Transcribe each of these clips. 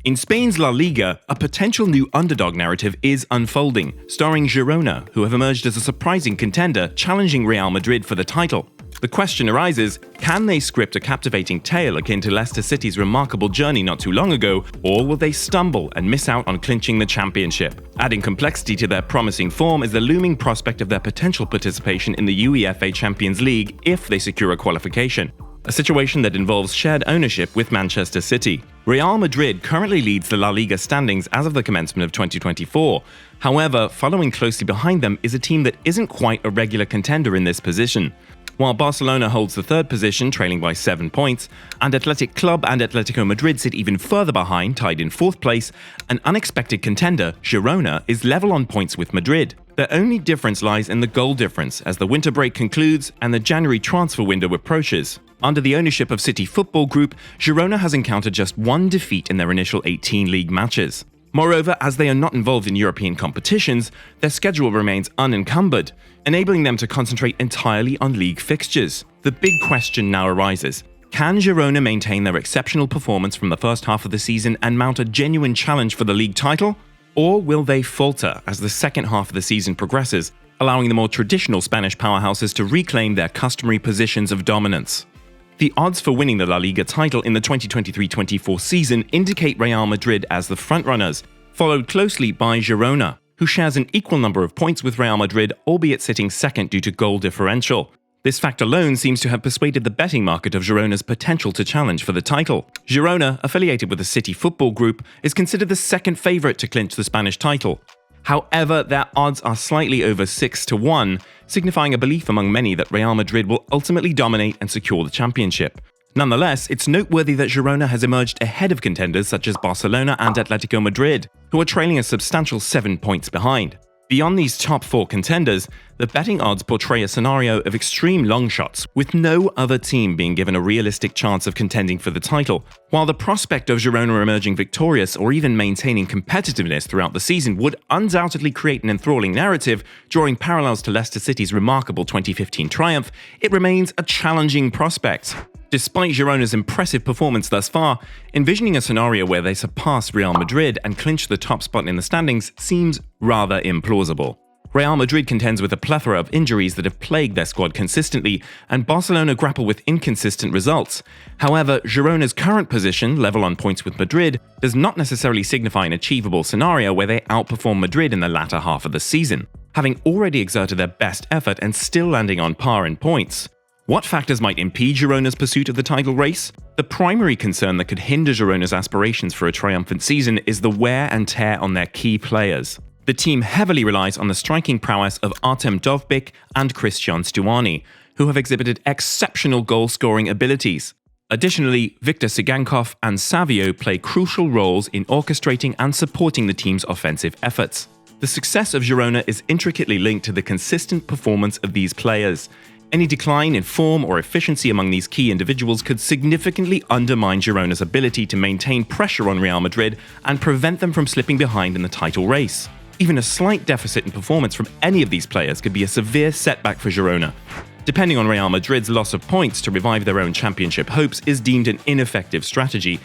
In Spain's La Liga, a potential new underdog narrative is unfolding, starring Girona, who have emerged as a surprising contender challenging Real Madrid for the title. The question arises, can they script a captivating tale akin to Leicester City's remarkable journey not too long ago, or will they stumble and miss out on clinching the championship? Adding complexity to their promising form is the looming prospect of their potential participation in the UEFA Champions League if they secure a qualification, a situation that involves shared ownership with Manchester City. Real Madrid currently leads the La Liga standings as of the commencement of 2024. However, following closely behind them is a team that isn't quite a regular contender in this position. While Barcelona holds the third position, trailing by 7 points, and Athletic Club and Atletico Madrid sit even further behind, tied in fourth place, an unexpected contender, Girona, is level on points with Madrid. Their only difference lies in the goal difference as the winter break concludes and the January transfer window approaches. Under the ownership of City Football Group, Girona has encountered just one defeat in their initial 18 league matches. Moreover, as they are not involved in European competitions, their schedule remains unencumbered, enabling them to concentrate entirely on league fixtures. The big question now arises: can Girona maintain their exceptional performance from the first half of the season and mount a genuine challenge for the league title? Or will they falter as the second half of the season progresses, allowing the more traditional Spanish powerhouses to reclaim their customary positions of dominance? The odds for winning the La Liga title in the 2023-24 season indicate Real Madrid as the frontrunners, followed closely by Girona, who shares an equal number of points with Real Madrid, albeit sitting second due to goal differential. This fact alone seems to have persuaded the betting market of Girona's potential to challenge for the title. Girona, affiliated with the City Football Group, is considered the second favourite to clinch the Spanish title. However, their odds are slightly over 6-1, signifying a belief among many that Real Madrid will ultimately dominate and secure the championship. Nonetheless, it's noteworthy that Girona has emerged ahead of contenders such as Barcelona and Atletico Madrid, who are trailing a substantial 7 points behind. Beyond these top four contenders, the betting odds portray a scenario of extreme long shots, with no other team being given a realistic chance of contending for the title. While the prospect of Girona emerging victorious or even maintaining competitiveness throughout the season would undoubtedly create an enthralling narrative, drawing parallels to Leicester City's remarkable 2015 triumph, it remains a challenging prospect. Despite Girona's impressive performance thus far, envisioning a scenario where they surpass Real Madrid and clinch the top spot in the standings seems rather implausible. Real Madrid contends with a plethora of injuries that have plagued their squad consistently, and Barcelona grapple with inconsistent results. However, Girona's current position, level on points with Madrid, does not necessarily signify an achievable scenario where they outperform Madrid in the latter half of the season, having already exerted their best effort and still landing on par in points. What factors might impede Girona's pursuit of the title race? The primary concern that could hinder Girona's aspirations for a triumphant season is the wear and tear on their key players. The team heavily relies on the striking prowess of Artem Dovbyk and Christian Stuani, who have exhibited exceptional goal-scoring abilities. Additionally, Viktor Sigankov and Savio play crucial roles in orchestrating and supporting the team's offensive efforts. The success of Girona is intricately linked to the consistent performance of these players. Any decline in form or efficiency among these key individuals could significantly undermine Girona's ability to maintain pressure on Real Madrid and prevent them from slipping behind in the title race. Even a slight deficit in performance from any of these players could be a severe setback for Girona. Depending on Real Madrid's loss of points to revive their own championship hopes is deemed an ineffective strategy.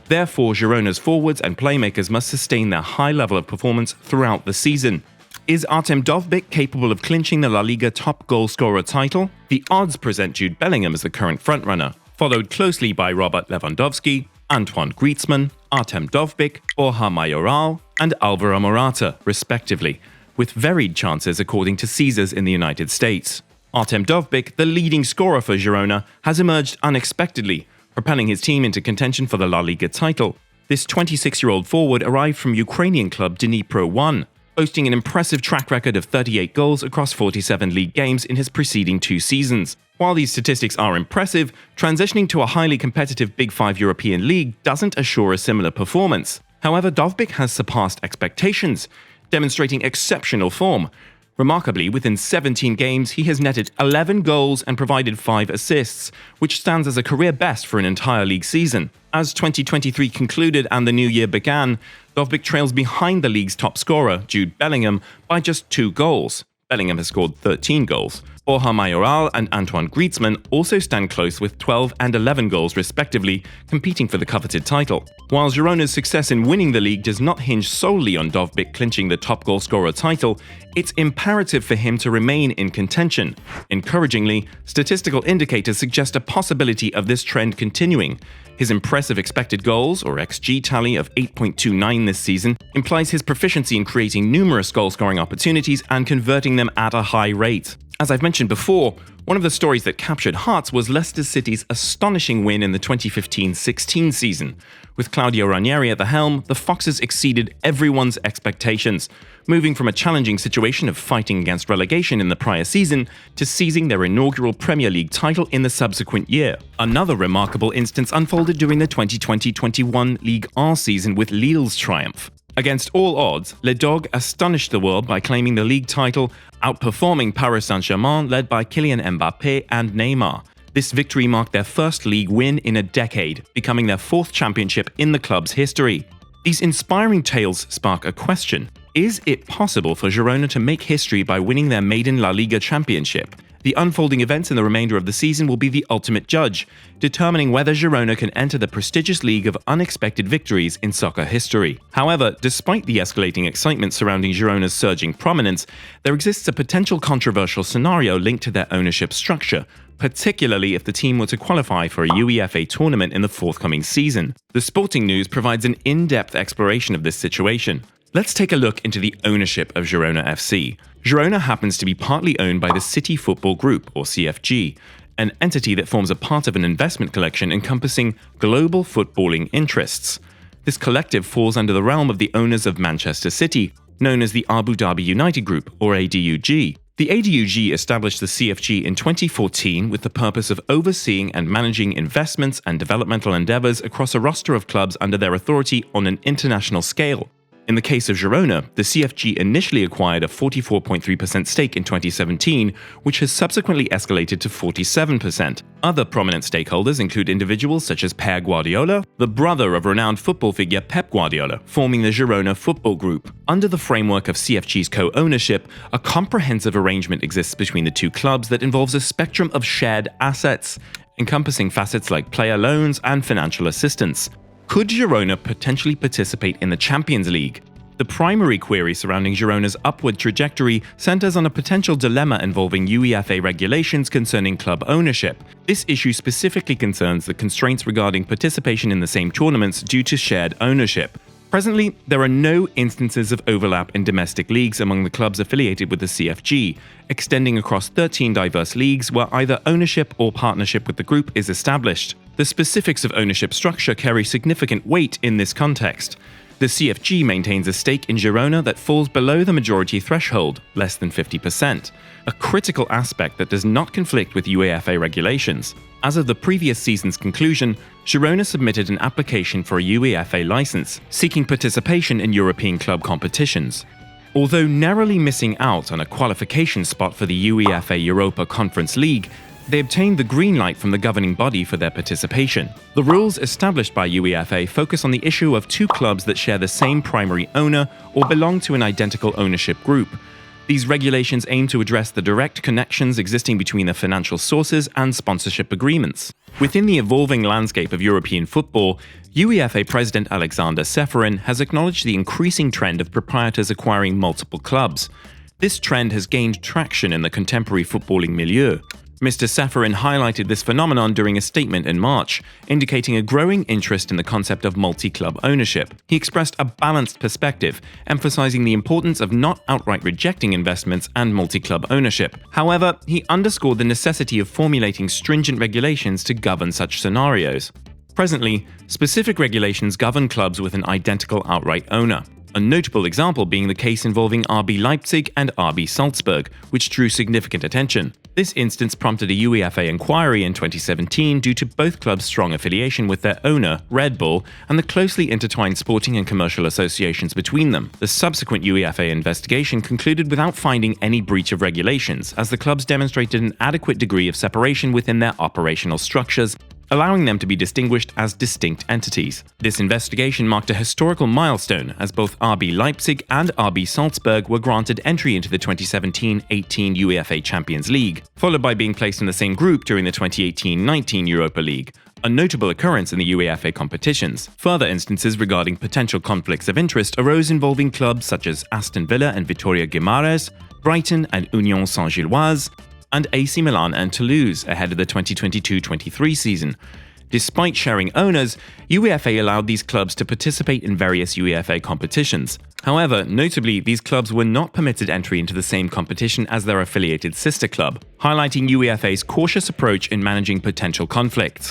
Therefore, Girona's forwards and playmakers must sustain their high level of performance throughout the season. Is Artem Dovbyk capable of clinching the La Liga top goal scorer title? The odds present Jude Bellingham as the current frontrunner, followed closely by Robert Lewandowski, Antoine Griezmann, Artem Dovbyk, Borja Mayoral, and Alvaro Morata, respectively, with varied chances according to Caesars in the United States. Artem Dovbyk, the leading scorer for Girona, has emerged unexpectedly, propelling his team into contention for the La Liga title. This 26-year-old forward arrived from Ukrainian club Dnipro 1, boasting an impressive track record of 38 goals across 47 league games in his preceding 2 seasons. While these statistics are impressive, transitioning to a highly competitive Big 5 European league doesn't assure a similar performance. However, Dovbyk has surpassed expectations, demonstrating exceptional form. Remarkably, within 17 games, he has netted 11 goals and provided 5 assists, which stands as a career best for an entire league season. As 2023 concluded and the new year began, Dovbyk trails behind the league's top scorer, Jude Bellingham, by just 2 goals. Bellingham has scored 13 goals, Borja Mayoral and Antoine Griezmann also stand close with 12 and 11 goals respectively, competing for the coveted title. While Girona's success in winning the league does not hinge solely on Dovbyk clinching the top goalscorer title, it's imperative for him to remain in contention. Encouragingly, statistical indicators suggest a possibility of this trend continuing. His impressive expected goals, or XG tally of 8.29 this season, implies his proficiency in creating numerous goal-scoring opportunities and converting them at a high rate. As I've mentioned before, one of the stories that captured hearts was Leicester City's astonishing win in the 2015-16 season. With Claudio Ranieri at the helm, the Foxes exceeded everyone's expectations, moving from a challenging situation of fighting against relegation in the prior season to seizing their inaugural Premier League title in the subsequent year. Another remarkable instance unfolded during the 2020-21 Ligue 1 season with Lille's triumph. Against all odds, Les Dogs astonished the world by claiming the league title, outperforming Paris Saint-Germain led by Kylian Mbappé and Neymar. This victory marked their first league win in a decade, becoming their fourth championship in the club's history. These inspiring tales spark a question. Is it possible for Girona to make history by winning their maiden La Liga championship? The unfolding events in the remainder of the season will be the ultimate judge, determining whether Girona can enter the prestigious league of unexpected victories in soccer history. However, despite the escalating excitement surrounding Girona's surging prominence, there exists a potential controversial scenario linked to their ownership structure, particularly if the team were to qualify for a UEFA tournament in the forthcoming season. The Sporting News provides an in-depth exploration of this situation. Let's take a look into the ownership of Girona FC. Girona happens to be partly owned by the City Football Group, or CFG, an entity that forms a part of an investment collection encompassing global footballing interests. This collective falls under the realm of the owners of Manchester City, known as the Abu Dhabi United Group, or ADUG. The ADUG established the CFG in 2014 with the purpose of overseeing and managing investments and developmental endeavors across a roster of clubs under their authority on an international scale. In the case of Girona, the CFG initially acquired a 44.3% stake in 2017, which has subsequently escalated to 47%. Other prominent stakeholders include individuals such as Pep Guardiola, the brother of renowned football figure Pep Guardiola, forming the Girona Football Group. Under the framework of CFG's co-ownership, a comprehensive arrangement exists between the two clubs that involves a spectrum of shared assets, encompassing facets like player loans and financial assistance. Could Girona potentially participate in the Champions League? The primary query surrounding Girona's upward trajectory centers on a potential dilemma involving UEFA regulations concerning club ownership. This issue specifically concerns the constraints regarding participation in the same tournaments due to shared ownership. Presently, there are no instances of overlap in domestic leagues among the clubs affiliated with the CFG, extending across 13 diverse leagues where either ownership or partnership with the group is established. The specifics of ownership structure carry significant weight in this context. The CFG maintains a stake in Girona that falls below the majority threshold, less than 50%, a critical aspect that does not conflict with UEFA regulations. As of the previous season's conclusion, Girona submitted an application for a UEFA license, seeking participation in European club competitions. Although narrowly missing out on a qualification spot for the UEFA Europa Conference League, they obtained the green light from the governing body for their participation. The rules established by UEFA focus on the issue of two clubs that share the same primary owner or belong to an identical ownership group. These regulations aim to address the direct connections existing between the financial sources and sponsorship agreements. Within the evolving landscape of European football, UEFA President Alexander Ceferin has acknowledged the increasing trend of proprietors acquiring multiple clubs. This trend has gained traction in the contemporary footballing milieu. Mr. Ceferin highlighted this phenomenon during a statement in March, indicating a growing interest in the concept of multi-club ownership. He expressed a balanced perspective, emphasizing the importance of not outright rejecting investments and multi-club ownership. However, he underscored the necessity of formulating stringent regulations to govern such scenarios. Presently, specific regulations govern clubs with an identical outright owner. A notable example being the case involving RB Leipzig and RB Salzburg, which drew significant attention. This instance prompted a UEFA inquiry in 2017 due to both clubs' strong affiliation with their owner, Red Bull, and the closely intertwined sporting and commercial associations between them. The subsequent UEFA investigation concluded without finding any breach of regulations, as the clubs demonstrated an adequate degree of separation within their operational structures allowing them to be distinguished as distinct entities. This investigation marked a historical milestone as both RB Leipzig and RB Salzburg were granted entry into the 2017-18 UEFA Champions League, followed by being placed in the same group during the 2018-19 Europa League, a notable occurrence in the UEFA competitions. Further instances regarding potential conflicts of interest arose involving clubs such as Aston Villa and Vitória Guimarães, Brighton and Union Saint-Gilloise, and AC Milan and Toulouse ahead of the 2022-23 season. Despite sharing owners, UEFA allowed these clubs to participate in various UEFA competitions. However, notably, these clubs were not permitted entry into the same competition as their affiliated sister club, highlighting UEFA's cautious approach in managing potential conflicts.